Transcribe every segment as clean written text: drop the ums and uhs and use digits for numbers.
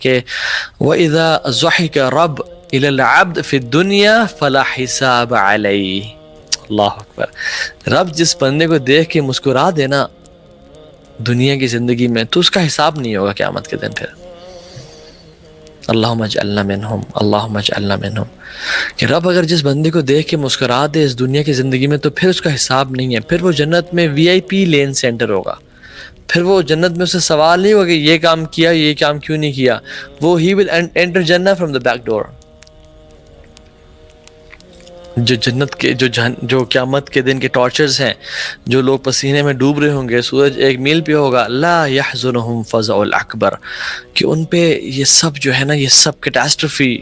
کہ وَإِذَا ضُحِكَ رَبْ إِلَى الْعَبْدِ فِي الدُّنْيَا فَلَا حِسَابَ عَلَيْهِ. اللہ اکبر. رب جس بندے کو دیکھ کے مسکرا دینا دنیا کی زندگی میں تو اس کا حساب نہیں ہوگا قیامت کے دن. پھر اللہم اجعلنا منہم، اللہم اجعلنا منہم. کہ رب اگر جس بندے کو دیکھ کے مسکرا دے اس دنیا کی زندگی میں تو پھر اس کا حساب نہیں ہے. پھر وہ جنت میں وی آئی پی لین سینٹر ہوگا. پھر وہ جنت میں اسے سوال نہیں ہوگا کہ یہ کام کیا یہ کام کیوں نہیں کیا. وہ ہی ول انٹر جنہ فرام دا بیک ڈور. جو جنت کے جو قیامت کے دن کے ٹارچرز ہیں، جو لوگ پسینے میں ڈوب رہے ہوں گے، سورج ایک میل پہ ہوگا، لا یحزنہم فزع الاکبر، کہ ان پہ یہ سب جو ہے نا، یہ سب کیٹاسٹرفی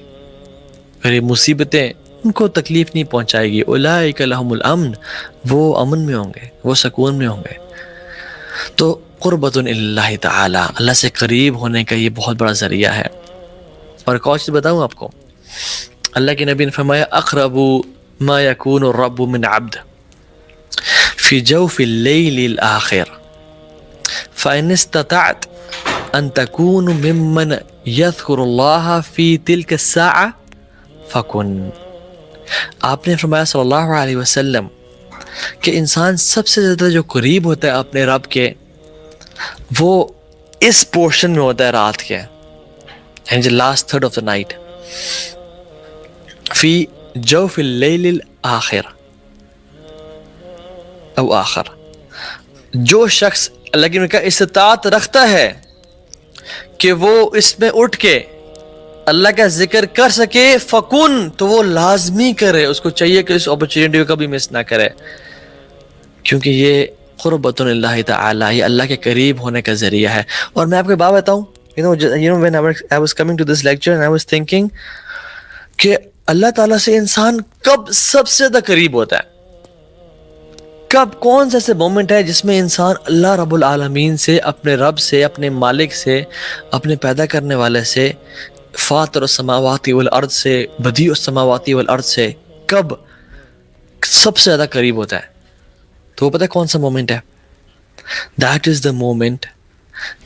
اور یہ مصیبتیں ان کو تکلیف نہیں پہنچائے گی. اولئک لہم الامن، وہ امن میں ہوں گے، وہ سکون میں ہوں گے. تو قربۃ اللہ تعالی، اللہ سے قریب ہونے کا یہ بہت بڑا ذریعہ ہے. اور ایک اور چیز بتاؤں آپ کو، اللہ کے نبی نے فرمایا اقرب ما یکون الرب من عبد فی جوف اللیل الآخر فإن استطعت ان تکون ممن یذکر اللہ فی تلک الساعة فکن. آپ نے فرمایا صلی اللہ علیہ وسلم کہ انسان سب سے زیادہ جو قریب ہوتا ہے اپنے رب کے، وہ اس پورشن میں ہوتا ہے رات کے، یعنی last third of the night. فی جوف اللیل الآخر او آخر، جو شخص اللہ کی کا استطاعت رکھتا ہے کہ وہ اس میں اٹھ کے اللہ کا ذکر کر سکے، فکن، تو وہ لازمی کرے. اس کو چاہیے کہ اس اپرچونٹی کو کبھی مس نہ کرے، کیونکہ یہ قربۃ اللہ تعالی، یہ اللہ کے قریب ہونے کا ذریعہ ہے. اور میں آپ کو بات بتاؤں، when I was coming to this lecture and I was thinking کہ اللہ تعالیٰ سے انسان کب سب سے زیادہ قریب ہوتا ہے، کب کون سا ایسے مومنٹ ہے جس میں انسان اللہ رب العالمین سے، اپنے رب سے، اپنے مالک سے، اپنے پیدا کرنے والے سے، فاطر السماوات والارض سے، بدیع السماوات والارض سے کب سب سے زیادہ قریب ہوتا ہے؟ تو وہ پتہ ہے کون سا مومنٹ ہے؟ دیٹ از دا مومنٹ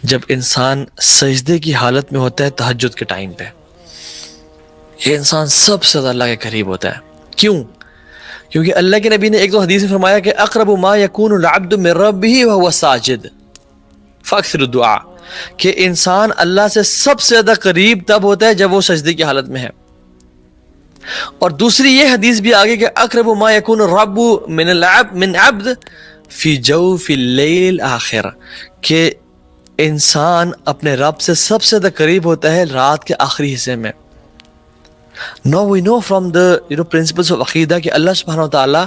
جب انسان سجدے کی حالت میں ہوتا ہے تہجد کے ٹائم پہ. یہ انسان سب سے زیادہ اللہ کے قریب ہوتا ہے. کیوں؟ کیونکہ اللہ کے نبی نے ایک دو حدیث میں فرمایا کہ اقرب ما یکون العبد من ربہ وہو ساجد فاکثر الدعاء، کہ انسان اللہ سے سب سے زیادہ قریب تب ہوتا ہے جب وہ سجدے کی حالت میں ہے. اور دوسری یہ حدیث بھی آگے کہ اقرب ما یکون الرب من عبد فی جوف اللیل الآخر، کہ انسان اپنے رب سے سب سے زیادہ قریب ہوتا ہے رات کے آخری حصے میں. Now we know from the principles of عقیدہ کہ اللہ سبحانہ وتعالیٰ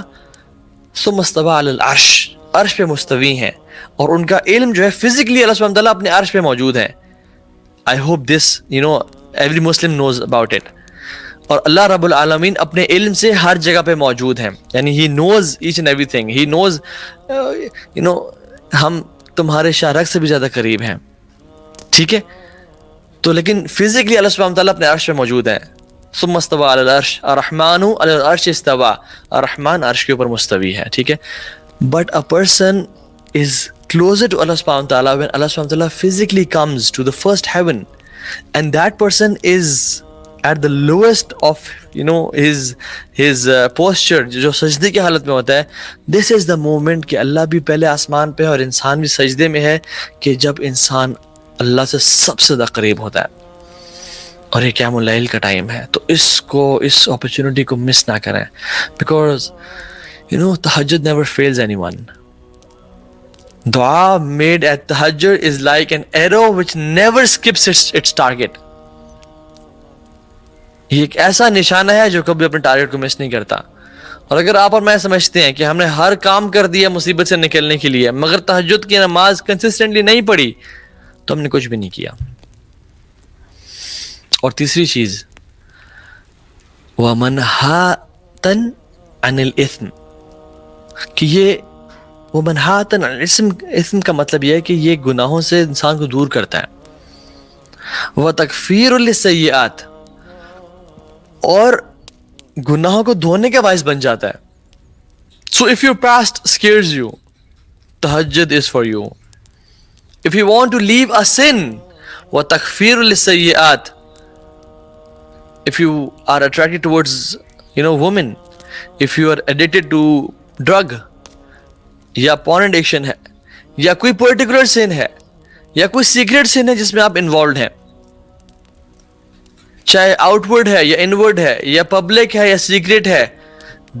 ثم استوى علی العرش، عرش پہ مستوی ہیں، اور ان کا علم جو ہے فزیکلی اللہ سبحانہ وتعالیٰ اپنے عرش پہ موجود ہیں. I hope this every Muslim knows about it. اور اللہ رب العالمین اپنے علم سے ہر جگہ پہ موجود ہیں، یعنی he knows each and everything. He knows ہم تمہارے شارک سے بھی زیادہ قریب ہیں، ٹھیک ہے؟ تو لیکن فزیکلی اللہ سبحانہ وتعالیٰ اپنے عرش پہ موجود ہیں. ثم استوى علی العرش الرحمن علی العرش استوى، الرحمن عرش کے اوپر مستوی ہے، ٹھیک ہے؟ But a person is closer to Allah subhanahu wa ta'ala when Allah subhanahu wa ta'ala physically comes to the first heaven, and that person is at the lowest of his posture، جو سجدے کی حالت میں ہوتا ہے. this is the moment کہ اللہ بھی پہلے آسمان پہ ہے اور انسان بھی سجدے میں ہے، کہ جب انسان اللہ سے سب سے زیادہ قریب ہوتا ہے. اور یہ قیام اللیل کا ٹائم ہے، تو اس اپرچونٹی کو مس نہ کریں، بیکاز تہجد نیور فیلز اینی ون. دعا میڈ ایٹ تہجد is like an arrow which never skips its target. یہ ایک ایسا نشانہ ہے جو کبھی اپنے ٹارگیٹ کو مس نہیں کرتا. اور اگر آپ اور میں سمجھتے ہیں کہ ہم نے ہر کام کر دیا مصیبت سے نکلنے کے لیے، مگر تہجد کی نماز کنسسٹنٹلی نہیں پڑھی، تو ہم نے کچھ بھی نہیں کیا. اور تیسری چیز وَمَنْهَاتًا عَنِ الْإِثْمِ، کہ یہ وَمَنْهَاتًا عَنِ الْإِثْمِ کا مطلب یہ ہے کہ یہ گناہوں سے انسان کو دور کرتا ہے. وَتَكْفِيرٌ لِلسَّيِّئَاتِ، اور گناہوں کو دھونے کا باعث بن جاتا ہے. So if your past scares you, tahajjud is for you. If you want to leave a sin, وتغفیر للسیئات. If you are attracted towards, women, if you are addicted to drug, یا porn addiction ہے, یا کوئی particular sin ہے, یا کوئی secret sin ہے جس میں آپ involved ہیں, چاہے outward ہے یا inward ہے یا public ہے یا secret ہے,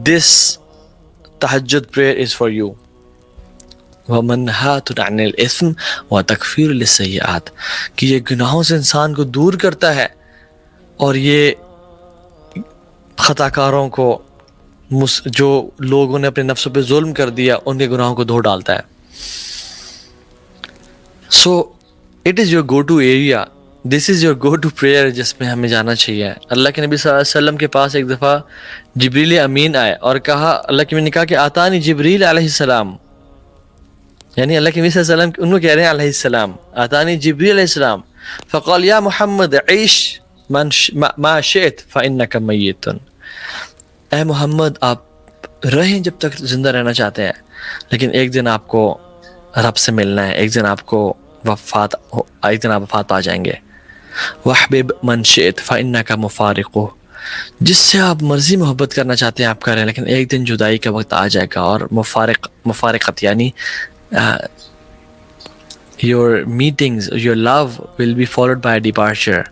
this tahajjud prayer is for you. وَمَنْهَاتٌ عَنِ الْإِثْمِ وَتَكْفِيرٌ لِلسَّيِّئَاتِ, کہ یہ گناہوں سے انسان کو دور کرتا ہے اور یہ خطا کاروں کو, جو لوگوں نے اپنے نفسوں پہ ظلم کر دیا, ان کے گناہوں کو دھو ڈالتا ہے. So it is your go to area, this is your go to prayer جس میں ہمیں جانا چاہیے. اللہ کے نبی صلی اللہ علیہ وسلم کے پاس ایک دفعہ جبریل امین آئے اور کہا, اللہ کے نبی نے کہا کہ آتانی جبریل علیہ السلام, یعنی اللہ کے نبی صلی اللہ علیہ وسلم ان کو کہہ رہے ہیں علیہ السلام, آتانی جبریل علیہ السلام, فقال یا محمد عیش ما شئت فإنک میت. اے محمد آپ رہیں جب تک زندہ رہنا چاہتے ہیں, لیکن ایک دن آپ کو رب سے ملنا ہے, ایک دن آپ کو ایک دن آپ وفات پا جائیں گے. وحبب من شئت فإنک مفارقہ, جس سے آپ مرضی محبت کرنا چاہتے ہیں آپ کریں, لیکن ایک دن جدائی کا وقت آ جائے گا. اور مفارقت یعنی your meetings, your love will be followed by a departure.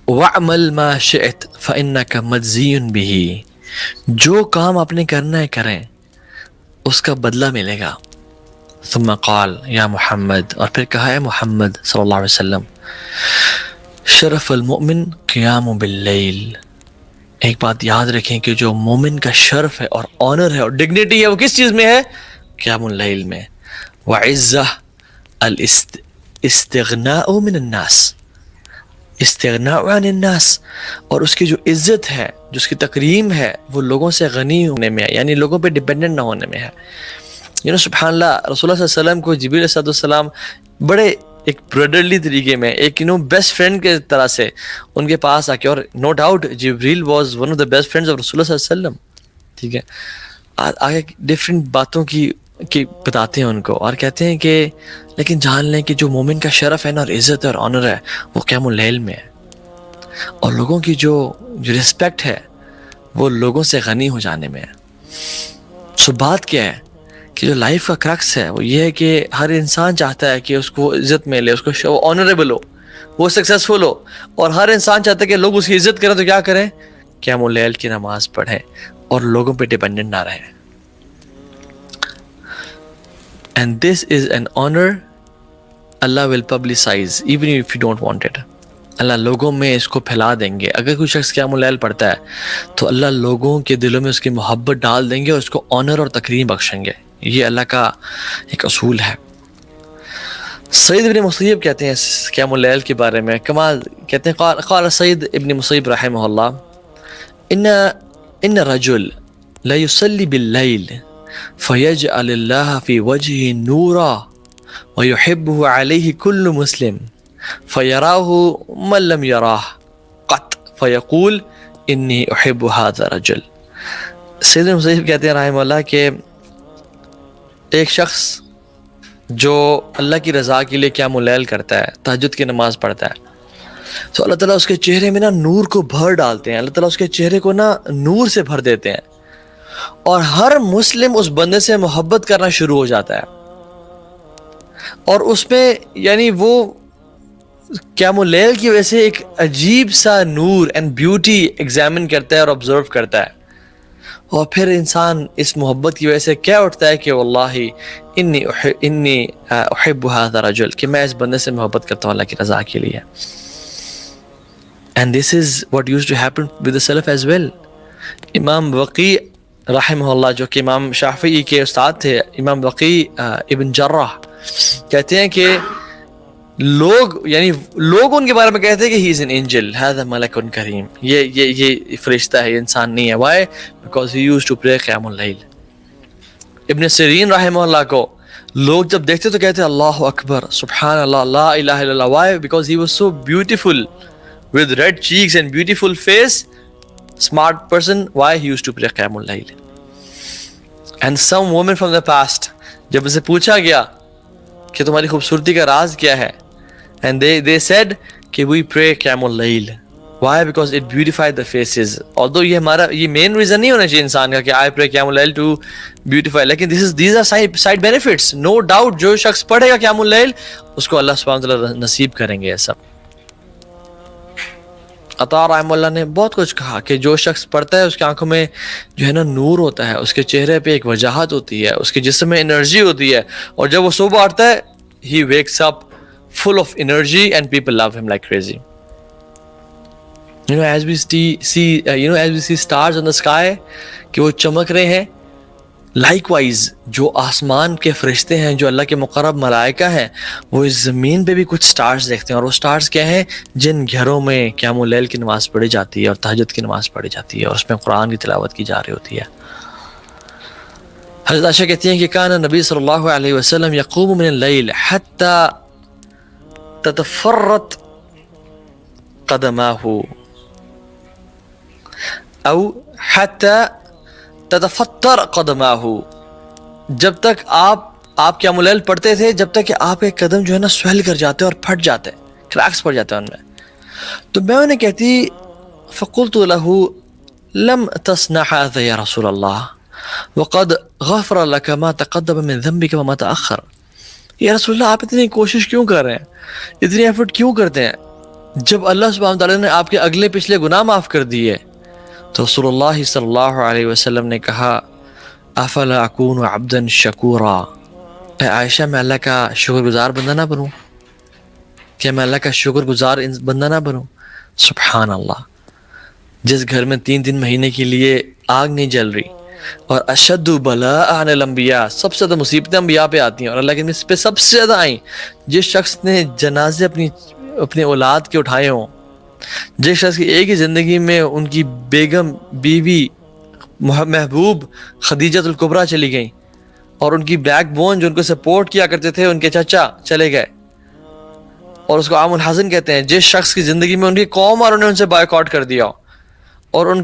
وَعْمَلْ مَا شِئْتَ فَإِنَّكَ مَجْزِيٌ بِهِ, جو کام آپ نے کرنا ہے کریں, اس کا بدلہ ملے گا. ثم قال یا محمد, اور پھر کہا ہے محمد صلی اللہ علیہ وسلم, شرف المؤمن قیام باللیل. ایک بات یاد رکھیں کہ جو مومن کا شرف ہے اور آنر ہے اور ڈگنیٹی ہے, وہ کس چیز میں ہے؟ قیام اللیل میں. وعزہ الاستغناء من الناس, استغناء عن الناس, اور اس کی جو عزت ہے, جو اس کی تکریم ہے, وہ لوگوں سے غنی ہونے میں ہے, یعنی لوگوں پہ ڈیپینڈنٹ نہ ہونے میں ہے. سبحان اللہ, رسول اللہ صلی اللہ علیہ وسلم کو جبریل علیہ السلام بڑے ایک برادرلی طریقے میں, ایک بیسٹ فرینڈ کے طرح سے ان کے پاس آ کے, اور no doubt Jibreel was one of the best friends of رسول اللہ صلی اللہ علیہ وسلم, ٹھیک ہے, آگے ڈفرینٹ باتوں کی بتاتے ہیں ان کو, اور کہتے ہیں کہ لیکن جان لیں کہ جو مومن کا شرف ہے نا, اور عزت ہے اور آنر ہے, وہ قیام اللیل میں ہے. اور لوگوں کی جو رسپیکٹ ہے وہ لوگوں سے غنی ہو جانے میں ہے. سو بات کیا ہے کہ جو لائف کا کرکس ہے وہ یہ ہے کہ ہر انسان چاہتا ہے کہ اس کو عزت ملے, اس کو آنریبل ہو, وہ سکسیسفل ہو, اور ہر انسان چاہتا ہے کہ لوگ اس کی عزت کریں. تو کیا کریں؟ قیام اللیل کی نماز پڑھیں اور لوگوں پہ ڈیپینڈنٹ نہ رہیں. And this is an honor Allah will publicize even if you don't want it. اللہ لوگوں میں اس کو پھیلا دیں گے. اگر کوئی شخص قیام اللیل پڑھتا ہے تو اللہ لوگوں کے دلوں میں اس کی محبت ڈال دیں گے اور اس کو آنر اور تکریم بخشیں گے. یہ اللہ کا ایک اصول ہے. سعید ابن مسیب کہتے ہیں قیام اللیل کے بارے میں, کمال کہتے ہیں, قال سعید ابن مسیب رحمہ اللہ, ان رجل لا يصلي باللیل فيجعل الله في وجهه نورا ويحبه عليه كل مسلم فيراه من لم يراه قط فيقول إني أحب هذا الرجل. سید مسیب کہتے ہیں رحمہ اللہ کہ ایک شخص جو اللہ کی رضا کے لیے قیام اللیل کرتا ہے, تہجد کی نماز پڑھتا ہے, تو اللہ تعالیٰ اس کے چہرے میں نا نور کو بھر ڈالتے ہیں. اللہ تعالیٰ اس کے چہرے کو نا نور سے بھر دیتے ہیں, اور ہر مسلم اس بندے سے محبت کرنا شروع ہو جاتا ہے. اور اس میں یعنی وہ قیام اللیل کی وجہ سے ایک عجیب سا نور اینڈ بیوٹی ایگزامن کرتا ہے اور آبزرو کرتا ہے. اور پھر انسان اس محبت کی وجہ سے کیا اٹھتا ہے کہ واللہ انی احب هذا الرجل, کہ میں اس بندے سے محبت کرتا ہوں اللہ کی رضا کے لیے. And this is what used to happen with the Salaf as well. امام وقی رحمہ اللہ, جو کہ امام شافعی کے استاد تھے, امام وقی ابن جرح, کہتے ہیں کہ لوگ ان کے بارے میں کہتے ہیں کہ he is an angel, هذا ملک کریم, یہ فرشتہ ہے, یہ انسان نہیں ہے. Why? Because he used to pray قیام اللیل. ابن سیرین رحمہ اللہ کو لوگ جب دیکھتے تو کہتے ہیں اللہ اکبر, سبحان اللہ, لا الہ الا اللہ. Why? Because he was so beautiful with red cheeks and beautiful face, smart person. Why? He used to pray قیام اللیل. And some women from the past, جب اسے پوچھا گیا کہ تمہاری خوبصورتی کا راز کیا ہے. And they said کہ we pray Qiyam al-Layl. Why? Because it beautified the faces. Although یہ main reason نہیں ہونا چاہیے انسان کا کہ I pray Qiyam al-Layl to beautify. لیکن these are side benefits. No doubt جو شخص پڑھے گا Qiyam al-Layl اس کو اللہ سبحانہ وتعالیٰ نصیب کریں گے یہ سب. عطا رحمہ اللہ نے بہت کچھ کہا کہ جو شخص پڑھتا ہے اس کی آنکھوں میں جو ہے نا نور ہوتا ہے, اس کے چہرے پہ ایک وجاہت ہوتی ہے, اس کے جسم میں انرجی ہوتی ہے, اور جب وہ صبح اٹھتا ہے he wakes up full of energy and people love him like crazy. As we see stars on the sky کہ وہ چمک رہے ہیں, likewise جو آسمان کے فرشتے ہیں, جو اللہ کے مقرب ملائکہ ہیں, وہ اس زمین پہ بھی کچھ سٹارز دیکھتے ہیں. اور وہ سٹارز کیا ہیں؟ جن گھروں میں قیام اللیل کی نماز پڑھی جاتی ہے اور تہجد کی نماز پڑھی جاتی ہے اور اس میں قرآن کی تلاوت کی جا رہی ہوتی ہے. حضرت عائشہ کہتی ہیں کہ کان نبی صلی اللہ علیہ وسلم یقوم من اللیل حتی تتفرت قدماہ او حتی تتفتر قدماہ, جب تک آپ قیام اللیل پڑھتے تھے جب تک کہ آپ کے قدم جو ہے نا سویل کر جاتے اور پھٹ جاتے, کریکس پڑ جاتے ہیں ان میں. تو میں انہیں کہتی فقلت له لم تصنع هذا یا رسول اللہ وقد غفر لك ما تقدم من ذنبك وما تأخر. یا رسول اللہ آپ اتنی کوشش کیوں کر رہے ہیں, اتنی ایفرٹ کیوں کرتے ہیں, جب اللہ سبحانہ تعالیٰ نے آپ کے اگلے پچھلے گناہ معاف کر دیے. تو رسول اللہ صلی اللہ علیہ وسلم نے کہا افلا اکون عبدا شکورا, اے عائشہ میں اللہ کا شکر گزار بندہ نہ بنوں, کیا میں اللہ کا شکر گزار بندہ نہ بنوں؟ سبحان اللہ, جس گھر میں 3 مہینے کے لیے آگ نہیں جل رہی, اور اشد بلاء عن الانبیاء, سب سے زیادہ مصیبتیں انبیاء پہ آتی ہیں اور اللہ کے نبی پہ سب سے زیادہ آئیں. جس شخص نے جنازے اپنی اولاد کے اٹھائے ہوں, جس شخص کی ایک ہی زندگی میں ان کی بیگم بیوی محبوب خدیجۃ الکبریٰ چلی گئیں, اور ان کی بیک بون جو ان کو سپورٹ کیا کرتے تھے ان کے چچا چلے گئے, اور اس کو عام الحزن کہتے ہیں. جس شخص کی زندگی میں ان کی قوم اور انہیں ان سے بائیکاٹ کر دیا اور ان